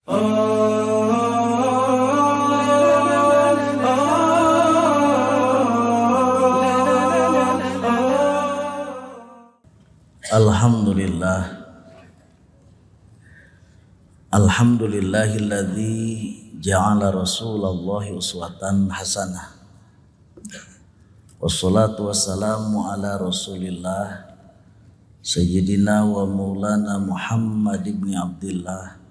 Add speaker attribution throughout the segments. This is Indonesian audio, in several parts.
Speaker 1: Alhamdulillah, alhamdulillahilladzi ja'ala Rasulallahi uswatan hasanah. Wassalatu wassalamu ala Rasulillah Sayyidina wa Maulana Muhammad ibn Abdillah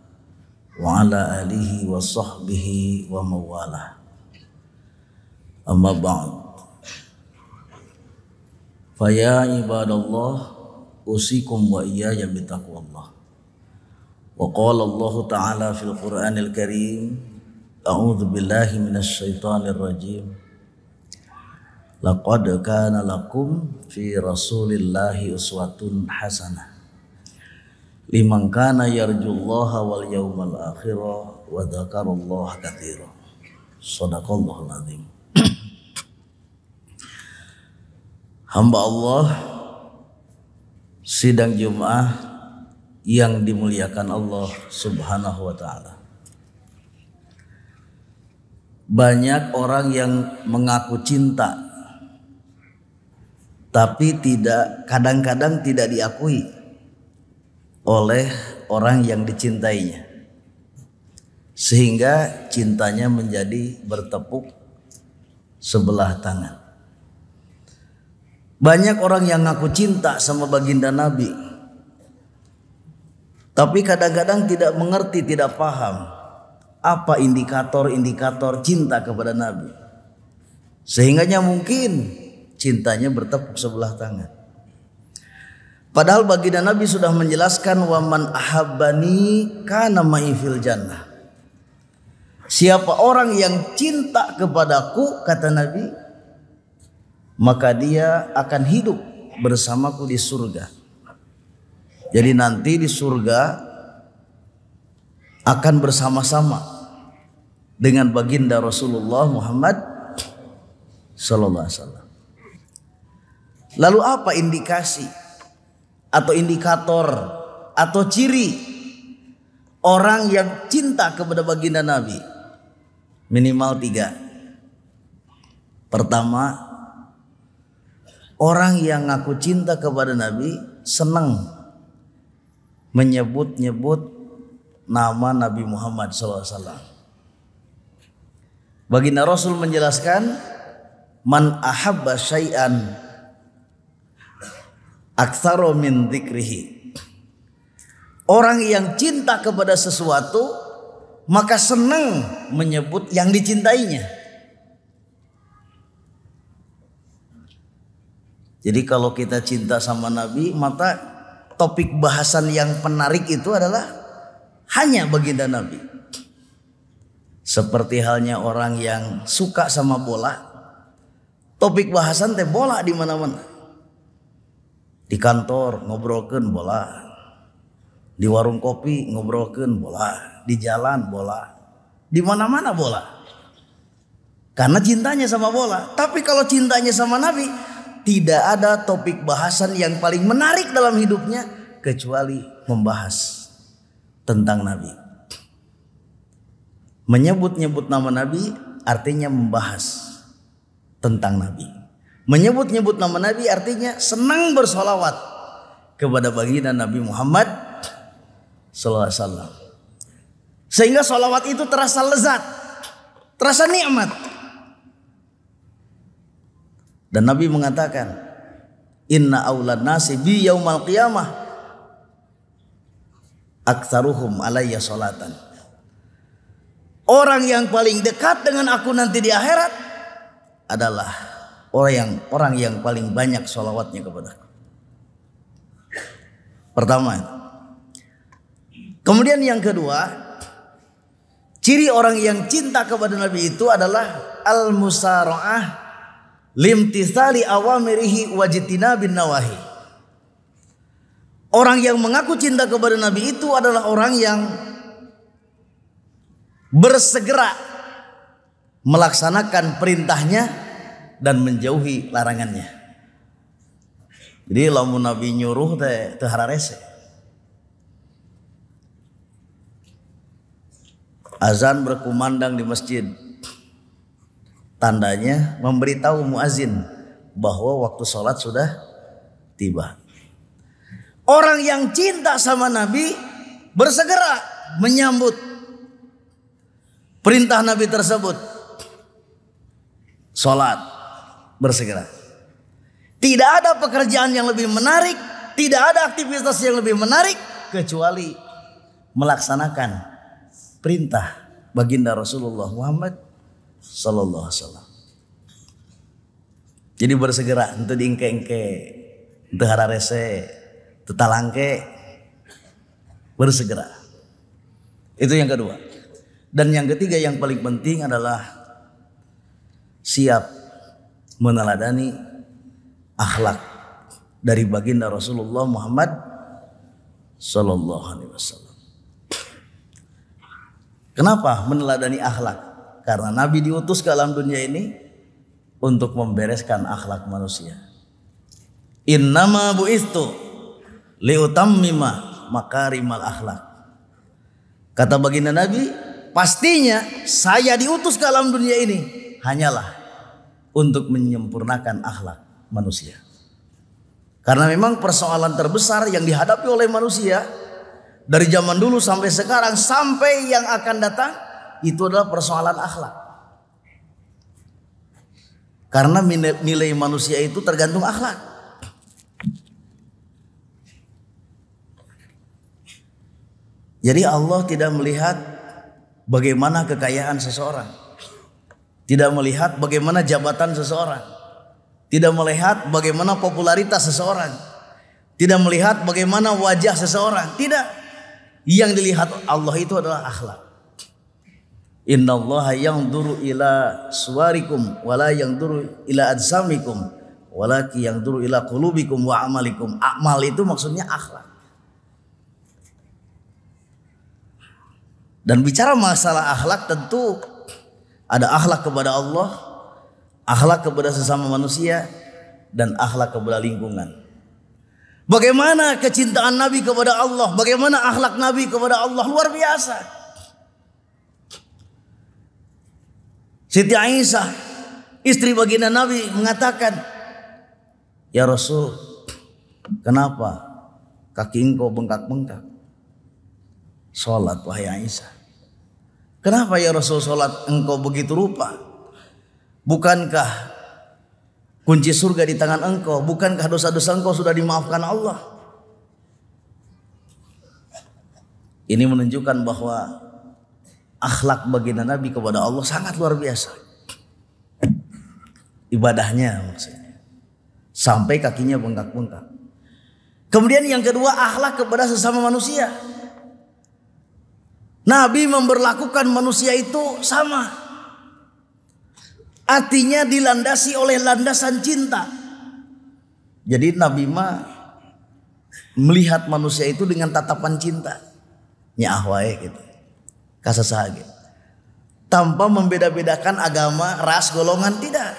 Speaker 1: wa ala alihi wa sahbihi wa mawalah. Amma ba'd. Faya ibadallah, usikum wa iyaya bitaqwallah. Wa qala Allah ta'ala fil Qur'anil Karim, a'udzu billahi minasy syaithanir rajim. Laqad kana lakum fi Rasulillahi uswatun hasanah liman kana yarjullaha wal yawmal akhir wa dzakarallaha katsiran. Shadaqallahul azim. Hamba Allah sidang Jumat yang dimuliakan Allah Subhanahu wa ta'ala. Banyak orang yang mengaku cinta tapi kadang-kadang tidak diakui oleh orang yang dicintainya, sehingga cintanya menjadi bertepuk sebelah tangan. Banyak orang yang ngaku cinta sama baginda Nabi, tapi kadang-kadang tidak mengerti, tidak paham apa indikator-indikator cinta kepada Nabi, sehingganya mungkin cintanya bertepuk sebelah tangan. Padahal baginda Nabi sudah menjelaskan, wa man ahabbani kana ma'i fil jannah. Siapa orang yang cinta kepadaku, kata Nabi, maka dia akan hidup bersamaku di surga. Jadi nanti di surga akan bersama-sama dengan baginda Rasulullah Muhammad sallallahu alaihi wasallam. Lalu apa indikasi atau indikator atau ciri orang yang cinta kepada baginda Nabi? Minimal 3. Pertama, orang yang ngaku cinta kepada Nabi senang menyebut-nyebut nama Nabi Muhammad SAW. Baginda Rasul menjelaskan, man ahabba syai'an aktsara min dzikrihi. Orang yang cinta kepada sesuatu maka senang menyebut yang dicintainya. Jadi kalau kita cinta sama Nabi, maka topik bahasan yang menarik itu adalah hanya baginda Nabi. Seperti halnya orang yang suka sama bola, topik bahasan teh bola di mana-mana. Di kantor ngobrolkeun bola, di warung kopi ngobrolkeun bola, di jalan bola, di mana-mana bola. Karena cintanya sama bola. Tapi kalau cintanya sama Nabi, tidak ada topik bahasan yang paling menarik dalam hidupnya kecuali membahas tentang Nabi. Menyebut-nyebut nama Nabi artinya membahas tentang Nabi. Menyebut-nyebut nama Nabi artinya senang bersolawat kepada baginda Nabi Muhammad sallallahu alaihi wasallam. Sehingga solawat itu terasa lezat, terasa nikmat. Dan Nabi mengatakan, inna aulan nasi bi yaumal qiyamah aktsaruhum alayya sholatan. Orang yang paling dekat dengan aku nanti di akhirat adalah orang yang paling banyak sholawatnya kepadaku. Pertama. Kemudian yang kedua, ciri orang yang cinta kepada Nabi itu adalah al-musara'ah limtithali awamirihi wajtinabin nawahi. Orang yang mengaku cinta kepada Nabi itu adalah orang yang bersegera melaksanakan perintahnya dan menjauhi larangannya. Jadi lamun Nabi nyuruh teh teu hararese. Azan berkumandang di masjid. Tandanya memberitahu muazin bahwa waktu sholat sudah tiba. Orang yang cinta sama Nabi bersegera menyambut perintah Nabi tersebut. Sholat bersegera. Tidak ada pekerjaan yang lebih menarik, tidak ada aktivitas yang lebih menarik kecuali melaksanakan perintah baginda Rasulullah Muhammad sallallahu alaihi wasallam. Jadi bersegera untuk diengke-engke, untuk hararese, untuk talangke, bersegera. Itu yang kedua. Dan yang ketiga yang paling penting adalah siap meneladani akhlak dari baginda Rasulullah Muhammad sallallahu alaihi wasallam. Kenapa meneladani akhlak? Karena Nabi diutus ke alam dunia ini untuk membereskan akhlak manusia. Innama bu'istu liutammima makarimal akhlak. Kata baginda Nabi, pastinya saya diutus ke alam dunia ini hanyalah untuk menyempurnakan akhlak manusia. Karena memang persoalan terbesar yang dihadapi oleh manusia dari zaman dulu sampai sekarang sampai yang akan datang itu adalah persoalan akhlak. Karena nilai manusia itu tergantung akhlak. Jadi Allah tidak melihat bagaimana kekayaan seseorang, tidak melihat bagaimana jabatan seseorang, tidak melihat bagaimana popularitas seseorang, tidak melihat bagaimana wajah seseorang, tidak. Yang dilihat Allah itu adalah akhlak. Innallaha yanzuru ila suwarikum wala yanzuru ila ajsamikum walaki yanzuru ila qulubikum wa amalikum. Amal itu maksudnya akhlak. Dan bicara masalah akhlak tentu ada akhlak kepada Allah, akhlak kepada sesama manusia, dan akhlak kepada lingkungan. Bagaimana kecintaan Nabi kepada Allah, bagaimana akhlak Nabi kepada Allah, luar biasa. Siti Aisyah, istri baginda Nabi, mengatakan, "Ya Rasul, kenapa kaki engkau bengkak-bengkak? Sholat wahai Aisyah. Kenapa ya Rasul sholat engkau begitu rupa? Bukankah kunci surga di tangan engkau? Bukankah dosa-dosa engkau sudah dimaafkan Allah?" Ini menunjukkan bahwa akhlak baginda Nabi kepada Allah sangat luar biasa. Ibadahnya maksudnya. Sampai kakinya bengkak-bengkak. Kemudian yang kedua, akhlak kepada sesama manusia. Nabi memperlakukan manusia itu sama. Artinya dilandasi oleh landasan cinta. Jadi Nabi mah melihat manusia itu dengan tatapan cinta. Nyaah wae gitu. Kasasah gitu. Tanpa membeda-bedakan agama, ras, golongan, tidak.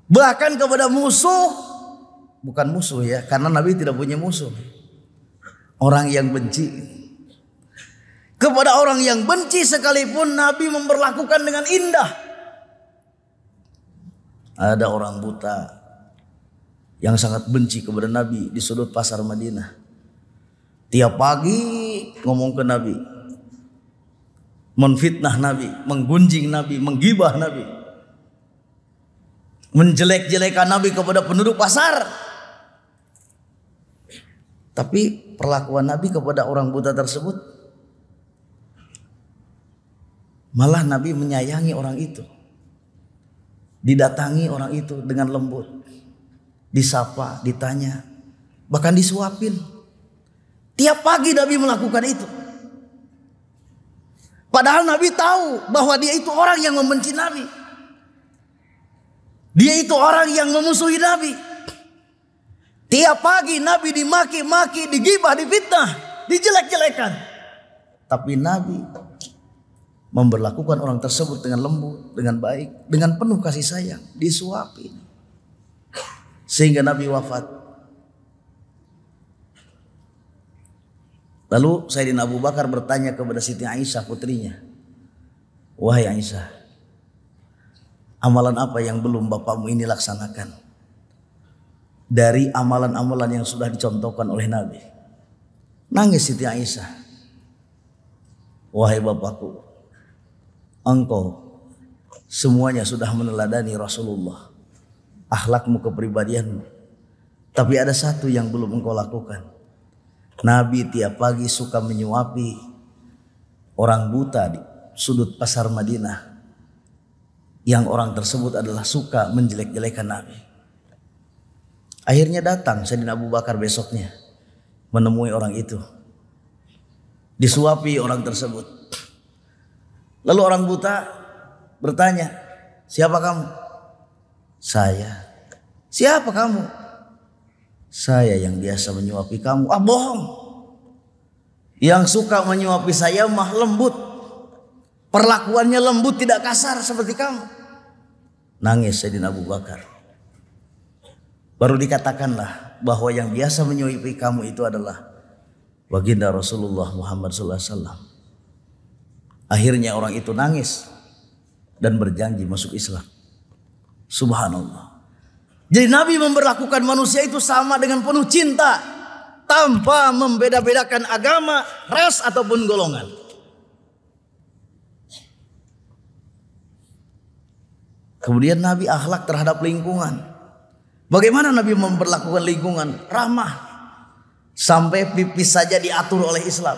Speaker 1: Bahkan kepada musuh, bukan musuh ya, karena Nabi tidak punya musuh. Orang yang benci. Kepada orang yang benci sekalipun Nabi memperlakukan dengan indah. Ada orang buta yang sangat benci kepada Nabi di sudut pasar Madinah. Tiap pagi ngomong ke Nabi, menfitnah Nabi, menggunjing Nabi, menggibah Nabi, menjelek-jelekan Nabi kepada penduduk pasar. Tapi perlakuan Nabi kepada orang buta tersebut, malah Nabi menyayangi orang itu. Didatangi orang itu dengan lembut, disapa, ditanya, bahkan disuapin. Tiap pagi Nabi melakukan itu. Padahal Nabi tahu bahwa dia itu orang yang membenci Nabi. Dia itu orang yang memusuhi Nabi. Tiap pagi Nabi dimaki-maki, digibah, difitnah, dijelek-jelekan. Tapi Nabi memperlakukan orang tersebut dengan lembut, dengan baik, dengan penuh kasih sayang, disuapin. Sehingga Nabi wafat. Lalu Sayyidina Abu Bakar bertanya kepada Siti Aisyah putrinya, wahai Aisyah, amalan apa yang belum bapakmu ini laksanakan dari amalan-amalan yang sudah dicontohkan oleh Nabi? Nangis Siti Aisyah, wahai bapakku, engkau semuanya sudah meneladani Rasulullah, akhlakmu, kepribadianmu, tapi ada satu yang belum engkau lakukan. Nabi tiap pagi suka menyuapi orang buta di sudut pasar Madinah, yang orang tersebut adalah suka menjelek-jelekan Nabi. Akhirnya datang Sayyidina Abu Bakar besoknya menemui orang itu, disuapi orang tersebut. Lalu orang buta bertanya, siapa kamu? Saya. Siapa kamu? Saya yang biasa menyuapi kamu. Ah, bohong. Yang suka menyuapi saya mah lembut, perlakuannya lembut, tidak kasar seperti kamu. Nangis Sayyidina Abu Bakar. Baru dikatakanlah bahwa yang biasa menyuapi kamu itu adalah baginda Rasulullah Muhammad SAW. Akhirnya orang itu nangis dan berjanji masuk Islam. Subhanallah. Jadi Nabi memperlakukan manusia itu sama dengan penuh cinta, tanpa membeda-bedakan agama, ras ataupun golongan. Kemudian Nabi akhlak terhadap lingkungan. Bagaimana Nabi memperlakukan lingkungan? Ramah. Sampai pipis saja diatur oleh Islam.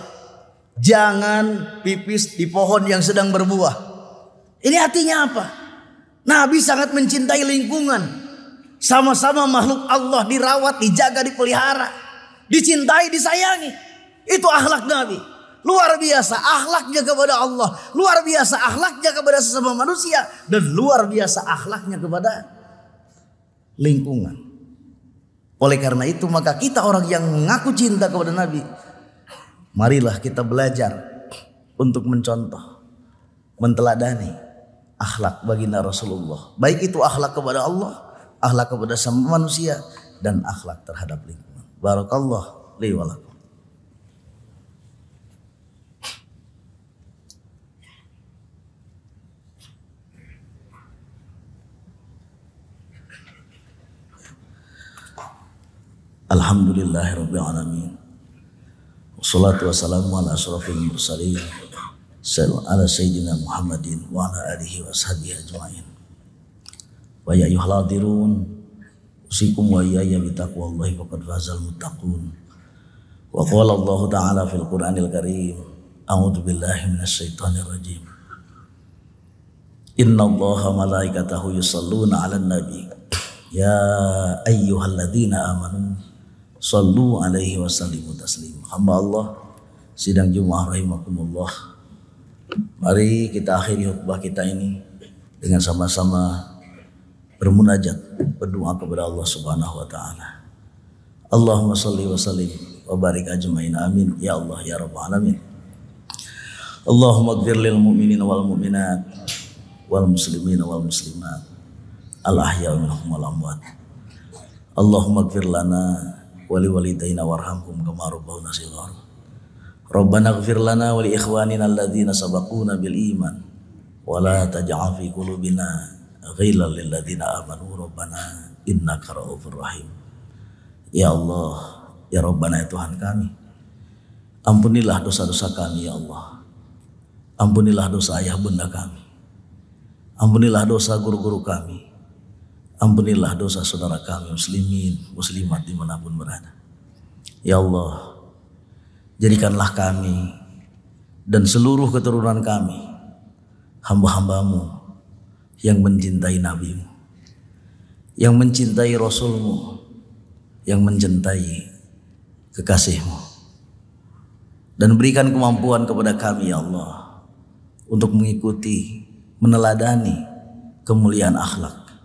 Speaker 1: Jangan pipis di pohon yang sedang berbuah. Ini artinya apa? Nabi sangat mencintai lingkungan. Sama-sama makhluk Allah dirawat, dijaga, dipelihara, dicintai, disayangi. Itu akhlak Nabi. Luar biasa akhlaknya kepada Allah, luar biasa akhlaknya kepada sesama manusia, dan luar biasa akhlaknya kepada lingkungan. Oleh karena itu maka kita orang yang mengaku cinta kepada Nabi, marilah kita belajar untuk mencontoh, menteladani akhlak baginda Rasulullah. Baik itu akhlak kepada Allah, akhlak kepada sama manusia, dan akhlak terhadap lingkungan. Barakallah li wa lakum. Alhamdulillahirabbil alamin. Wassalatu wassalamu ala asyrafil mursalin ala sayyidina Muhammadin wa ala alihi wa sahbihi ajmain. Wa ya ayyuhal hadirun usikum wa iyaya bitaqwallahi faqad fazal muttaqun. Wa qala Allah ta'ala fil Qur'anil Karim, a'udzu billahi minasy syaithanir rajim. Innallaha malaikatahu yusholluna 'alan nabi ya ayyuhalladzina amanu shallu 'alaihi wa sallimu taslima. Hamba Allah sidang Jumat rahimakumullah. Mari kita akhiri khutbah kita ini dengan sama-sama bermunajat, berdoa kepada Allah Subhanahu wa taala. Allahumma shalli wa sallim wa barik ajmain, amin ya Allah ya rabbal alamin. Allahumma ighfir lil mu'minina wal mu'minat wal muslimina wal muslimat al ahya'i minhum wal amwat. Allahumma ighfir lana wa li walidayna warhamhum kama rabbawna shighara. Rabbana ighfir lana wa li ikhwanina alladhina sabaquna bil iman wa la taj'al fi qulubina ghilal lil ladzina amanu rabbana innaka ra'ufur rahim. Ya Allah, ya Rabbana, ya Tuhan kami, ampunilah dosa-dosa kami ya Allah. Ampunilah dosa ayah bunda kami, ampunilah dosa guru-guru kami, ampunilah dosa saudara kami muslimin muslimat dimanapun berada. Ya Allah, jadikanlah kami dan seluruh keturunan kami hamba-hambamu yang mencintai Nabi-Mu, yang mencintai Rasul-Mu, yang mencintai kekasih-Mu, dan berikan kemampuan kepada kami ya Allah untuk mengikuti, meneladani kemuliaan akhlak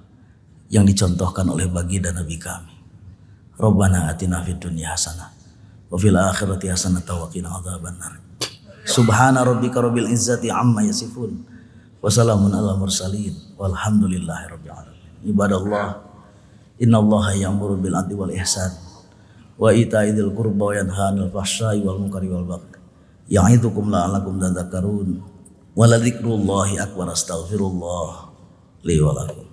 Speaker 1: yang dicontohkan oleh baginda Nabi kami. Rabbana atina fid dunya hasanah wa fil akhirati hasanah wa qina adzabannar. Subhana rabbika rabbil izzati amma yasifun wa salamun ala mursalin walhamdulillahi rabbil alamin. Ibadallah, innallaha ya'muru bil adli wal ihsan wa ita'idzil qurba wa yanha 'anil fahsya'i wal munkari wal baghi ya'idzukum la'allakum tadhakkarun wa la dzikrullahi akbar astaghfirullah li wa lakum.